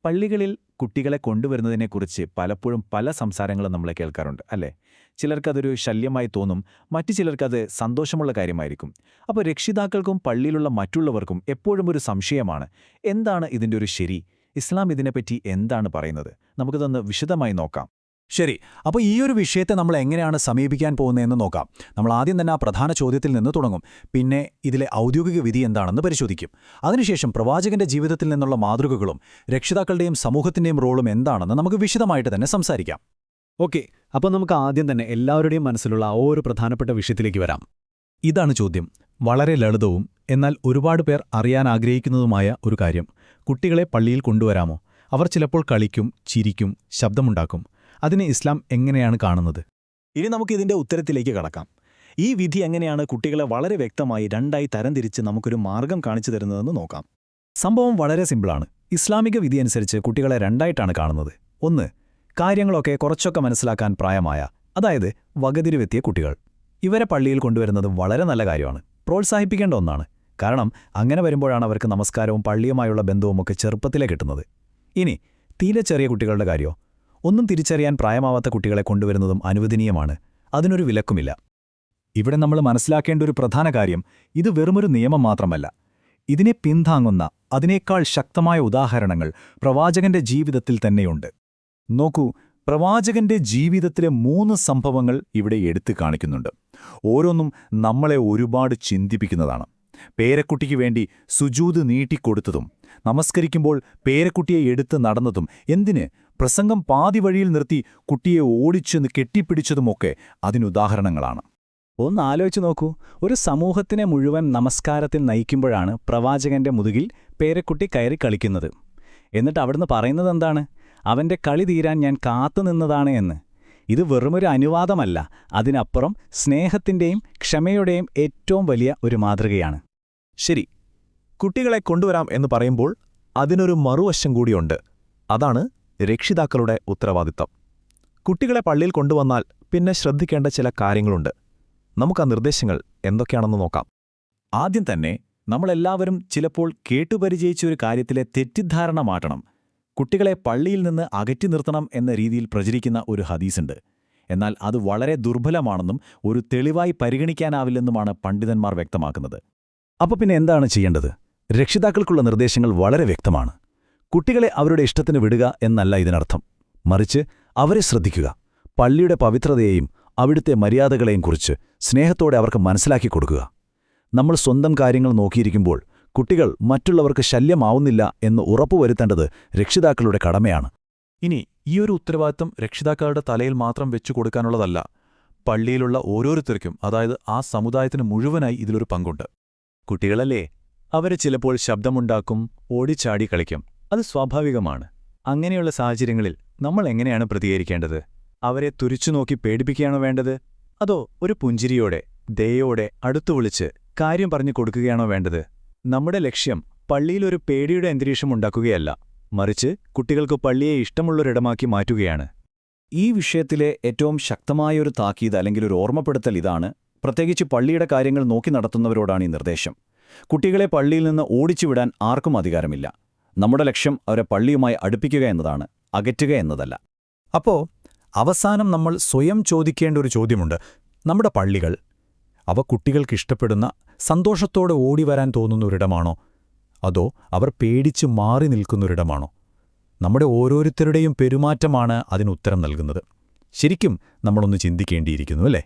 പള്ളികളിൽ കുട്ടികളെ കൊണ്ടുവരുന്നതിനെക്കുറിച്ച് പലപ്പോഴും പല സംസാരങ്ങളും നമ്മൾ കേൾക്കാറുണ്ട് അല്ലേ? ചിലർക്കതൊരു ശല്യമായി തോന്നും, മറ്റു ചിലർക്കത് സന്തോഷമുള്ള കാര്യമായിരിക്കും. അപ്പോൾ രക്ഷിതാക്കൾക്കും പള്ളിയിലുള്ള മറ്റുള്ളവർക്കും എപ്പോഴും ഒരു സംശയമാണ്, എന്താണ് ഇതിൻ്റെ ഒരു ശരി? ഇസ്ലാം ഇതിനെപ്പറ്റി എന്താണ് പറയുന്നത്? നമുക്കിതൊന്ന് വിശദമായി നോക്കാം. ശരി, അപ്പോൾ ഈ ഒരു വിഷയത്തെ നമ്മൾ എങ്ങനെയാണ് സമീപിക്കാൻ പോകുന്നതെന്ന് നോക്കാം. നമ്മൾ ആദ്യം തന്നെ ആ പ്രധാന ചോദ്യത്തിൽ നിന്ന് തുടങ്ങും. പിന്നെ ഇതിലെ ഔദ്യോഗിക വിധി എന്താണെന്ന് പരിശോധിക്കും. അതിനുശേഷം പ്രവാചകന്റെ ജീവിതത്തിൽ നിന്നുള്ള മാതൃകകളും രക്ഷിതാക്കളുടെയും സമൂഹത്തിന്റെയും റോളും എന്താണെന്ന് നമുക്ക് വിശദമായിട്ട് തന്നെ സംസാരിക്കാം. ഓക്കെ, അപ്പോൾ നമുക്ക് ആദ്യം തന്നെ എല്ലാവരുടെയും മനസ്സിലുള്ള ആ ഒരു പ്രധാനപ്പെട്ട വിഷയത്തിലേക്ക് വരാം. ഇതാണ് ചോദ്യം. വളരെ ലളിതവും എന്നാൽ ഒരുപാട് പേർ അറിയാൻ ആഗ്രഹിക്കുന്നതുമായ ഒരു കാര്യം. കുട്ടികളെ പള്ളിയിൽ കൊണ്ടുവരാമോ? അവർ ചിലപ്പോൾ കളിക്കും, ചിരിക്കും, ശബ്ദമുണ്ടാക്കും. അതിനെ ഇസ്ലാം എങ്ങനെയാണ് കാണുന്നത്? ഇനി നമുക്ക് ഇതിന്റെ ഉത്തരത്തിലേക്ക് കടക്കാം. ഈ വിധി എങ്ങനെയാണ് കുട്ടികളെ വളരെ വ്യക്തമായി രണ്ടായി തരംതിരിച്ച് നമുക്കൊരു മാർഗം കാണിച്ചു തരുന്നതെന്ന് നോക്കാം. സംഭവം വളരെ സിമ്പിളാണ്. ഇസ്ലാമിക വിധി അനുസരിച്ച് കുട്ടികളെ രണ്ടായിട്ടാണ് കാണുന്നത്. ഒന്ന്, കാര്യങ്ങളൊക്കെ കുറച്ചൊക്കെ മനസ്സിലാക്കാൻ പ്രായമായ, അതായത് വകതിരിവെത്തിയ കുട്ടികൾ. ഇവരെ പള്ളിയിൽ കൊണ്ടുവരുന്നത് വളരെ നല്ല കാര്യമാണ്, പ്രോത്സാഹിപ്പിക്കേണ്ട ഒന്നാണ്. കാരണം അങ്ങനെ വരുമ്പോഴാണ് അവർക്ക് നമസ്കാരവും പള്ളിയുമായുള്ള ബന്ധവുമൊക്കെ ചെറുപ്പത്തിലേ കിട്ടുന്നത്. ഇനി തീരെ ചെറിയ കുട്ടികളുടെ കാര്യമോ? ഒന്നും തിരിച്ചറിയാൻ പ്രായമാവാത്ത കുട്ടികളെ കൊണ്ടുവരുന്നതും അനുവദനീയമാണ്. അതിനൊരു വിലക്കുമില്ല. ഇവിടെ നമ്മൾ മനസ്സിലാക്കേണ്ട ഒരു പ്രധാന കാര്യം, ഇത് വെറുമൊരു നിയമം മാത്രമല്ല. ഇതിനെ പിന്താങ്ങുന്ന അതിനേക്കാൾ ശക്തമായ ഉദാഹരണങ്ങൾ പ്രവാചകന്റെ ജീവിതത്തിൽ തന്നെയുണ്ട്. നോക്കൂ, പ്രവാചകന്റെ ജീവിതത്തിലെ 3 സംഭവങ്ങൾ ഇവിടെ എടുത്തു കാണിക്കുന്നുണ്ട്. ഓരോന്നും നമ്മളെ ഒരുപാട് ചിന്തിപ്പിക്കുന്നതാണ്. പേരക്കുട്ടിക്ക് വേണ്ടി സുജൂദ് നീട്ടിക്കൊടുത്തതും, നമസ്കരിക്കുമ്പോൾ പേരക്കുട്ടിയെ എടുത്ത് നടന്നതും, എന്തിന് പ്രസംഗം പാതി വഴിയിൽ നിർത്തി കുട്ടിയെ ഓടിച്ചെന്ന് കെട്ടിപ്പിടിച്ചതുമൊക്കെ അതിനുദാഹരണങ്ങളാണ്. ഒന്ന് ആലോചിച്ച് നോക്കൂ, ഒരു സമൂഹത്തിനെ മുഴുവൻ നമസ്കാരത്തിൽ നയിക്കുമ്പോഴാണ് പ്രവാചകന്റെ മുതുകിൽ പേരക്കുട്ടി കയറി കളിക്കുന്നത്. എന്നിട്ട് അവിടുന്ന് പറയുന്നതെന്താണ്? അവന്റെ കളി തീരാൻ ഞാൻ കാത്തുനിന്നതാണ് എന്ന്. ഇത് വെറുമൊരു അനുവാദമല്ല, അതിനപ്പുറം സ്നേഹത്തിന്റെയും ക്ഷമയുടെയും ഏറ്റവും വലിയ ഒരു മാതൃകയാണ്. ശരി, കുട്ടികളെ കൊണ്ടുവരാം എന്ന് പറയുമ്പോൾ അതിനൊരു മറുവശം കൂടിയുണ്ട്. അതാണ് രക്ഷിതാക്കളുടെ ഉത്തരവാദിത്തം. കുട്ടികളെ പള്ളിയിൽ കൊണ്ടുവന്നാൽ പിന്നെ ശ്രദ്ധിക്കേണ്ട ചില കാര്യങ്ങളുണ്ട്. നമുക്ക് ആ നിർദ്ദേശങ്ങൾ എന്തൊക്കെയാണെന്ന് നോക്കാം. ആദ്യം തന്നെ നമ്മളെല്ലാവരും ചിലപ്പോൾ കേട്ടുപരിചയിച്ച ഒരു കാര്യത്തിലെ തെറ്റിദ്ധാരണ മാറ്റണം. കുട്ടികളെ പള്ളിയിൽ നിന്ന് അകറ്റി നിർത്തണം എന്ന രീതിയിൽ പ്രചരിക്കുന്ന ഒരു ഹദീസുണ്ട്. എന്നാൽ അത് വളരെ ദുർബലമാണെന്നും ഒരു തെളിവായി പരിഗണിക്കാനാവില്ലെന്നുമാണ് പണ്ഡിതന്മാർ വ്യക്തമാക്കുന്നത്. അപ്പോൾ പിന്നെ എന്താണ് ചെയ്യേണ്ടത്? രക്ഷിതാക്കൾക്കുള്ള നിർദ്ദേശങ്ങൾ വളരെ വ്യക്തമാണ്. കുട്ടികളെ അവരുടെ ഇഷ്ടത്തിന് വിടുക എന്നല്ല ഇതിനർത്ഥം. മറിച്ച് അവരെ ശ്രദ്ധിക്കുക. പള്ളിയുടെ പവിത്രതയെയും അവിടുത്തെ മര്യാദകളെയും കുറിച്ച് സ്നേഹത്തോടെ അവർക്ക് മനസ്സിലാക്കി കൊടുക്കുക. നമ്മൾ സ്വന്തം കാര്യങ്ങൾ നോക്കിയിരിക്കുമ്പോൾ കുട്ടികൾ മറ്റുള്ളവർക്ക് ശല്യമാവുന്നില്ല എന്ന് ഉറപ്പുവരുത്തേണ്ടത് രക്ഷിതാക്കളുടെ കടമയാണ്. ഇനി ഈയൊരു ഉത്തരവാദിത്തം രക്ഷിതാക്കളുടെ തലയിൽ മാത്രം വെച്ചു കൊടുക്കാനുള്ളതല്ല. പള്ളിയിലുള്ള ഓരോരുത്തർക്കും, അതായത് ആ സമുദായത്തിന് മുഴുവനായി ഇതിലൊരു പങ്കുണ്ട്. കുട്ടികളല്ലേ, അവര് ചിലപ്പോൾ ശബ്ദമുണ്ടാക്കും, ഓടിച്ചാടി കളിക്കും. അത് സ്വാഭാവികമാണ്. അങ്ങനെയുള്ള സാഹചര്യങ്ങളിൽ നമ്മൾ എങ്ങനെയാണ് പ്രതികരിക്കേണ്ടത്? അവരെ തുറിച്ചുനോക്കി പേടിപ്പിക്കുകയാണോ വേണ്ടത്? അതോ ഒരു പുഞ്ചിരിയോടെ, ദയോടെ അടുത്തു വിളിച്ച് കാര്യം പറഞ്ഞു കൊടുക്കുകയാണോ വേണ്ടത്? നമ്മുടെ ലക്ഷ്യം പള്ളിയിലൊരു പേടിയുടെ അന്തരീക്ഷം ഉണ്ടാക്കുകയല്ല, മറിച്ച് കുട്ടികൾക്ക് പള്ളിയെ ഇഷ്ടമുള്ളൊരിടമാക്കി മാറ്റുകയാണ്. ഈ വിഷയത്തിലെ ഏറ്റവും ശക്തമായൊരു താക്കീത് അല്ലെങ്കിൽ ഒരു ഓർമ്മപ്പെടുത്തൽ ഇതാണ്. പ്രത്യേകിച്ച് പള്ളിയുടെ കാര്യങ്ങൾ നോക്കി നടത്തുന്നവരോടാണ് ഈ നിർദ്ദേശം. കുട്ടികളെ പള്ളിയിൽ നിന്ന് ഓടിച്ചുവിടാൻ ആർക്കും അധികാരമില്ല. നമ്മുടെ ലക്ഷ്യം അവരെ പള്ളിയുമായി അടുപ്പിക്കുക എന്നതാണ്, അകറ്റുക എന്നതല്ല. അപ്പോൾ അവസാനം നമ്മൾ സ്വയം ചോദിക്കേണ്ട ഒരു ചോദ്യമുണ്ട്. നമ്മുടെ പള്ളികൾ, അവ കുട്ടികൾക്കിഷ്ടപ്പെടുന്ന, സന്തോഷത്തോടെ ഓടിവരാൻ തോന്നുന്നൊരിടമാണോ? അതോ അവർ പേടിച്ച് മാറി നിൽക്കുന്നൊരിടമാണോ? നമ്മുടെ ഓരോരുത്തരുടെയും പെരുമാറ്റമാണ് അതിനുത്തരം നൽകുന്നത്. ശരിക്കും നമ്മളൊന്ന് ചിന്തിക്കേണ്ടിയിരിക്കുന്നു, അല്ലേ?